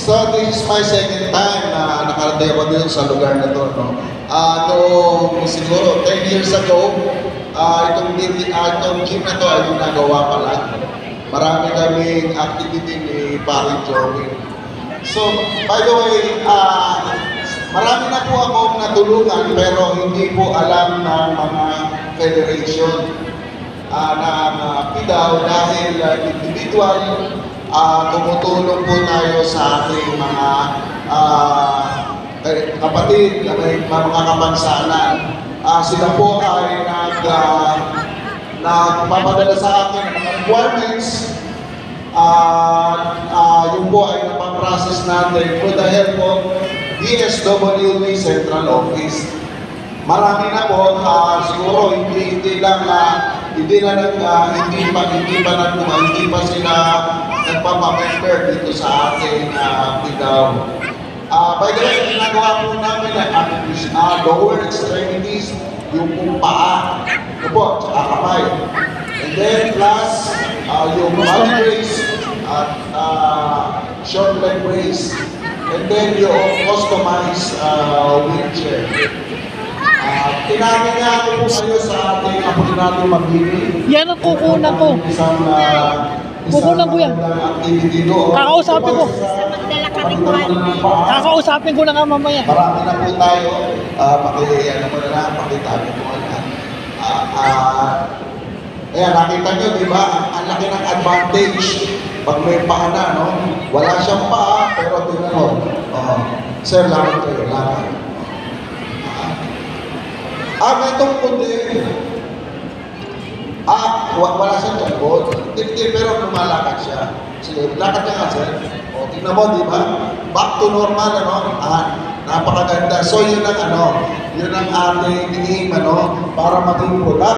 So, this is my second time na nakarating ako dito sa lugar na to. No? Noong siguro 10 years ago, itong gym na to ay ginagawa pala. Marami kaming activity ni Paring Joey. So, by the way, marami na po akong natulungan pero hindi po alam ng mga federation ng PIDAW dahil individual tumutulong po tayo sa ating mga kapatid, mga kapansanan. Sila po ay nagpapadala sa akin ng mga requirements. Yung po ay napaprocess natin with the help of DSWD Central Office. Marami na po, siguro hindi pa sila nagpapamember dito sa ating PIDAW. By the way, ginagawa po namin ang lower extremities, yung pong paa, ito po, tsaka kamay. And then plus, yung body brace at short leg brace. And then yung customized wheelchair. Tinangin nga ako po kayo sa ating kapag natin magbili. Yan ang kukunan ko. Kukunan ko yan. Kakausapin ko. Kakausapin ko na nga mamaya. Marami na po tayo. Pakitabi po na. Ayan, nakita nyo, di ba? Ang laki ng advantage pag may paa na, no? Wala siyang paa, pero tingnan mo. Sir, lakad kayo, lakad. Itong kundi. Wala siyang jambot. Hindi, pero lumalakad siya. Sige, lakad niya nga, sir. Tingnan mo, di ba? Back to normal, ano? Napakaganda. So, yun ang ating aim, para maging productive.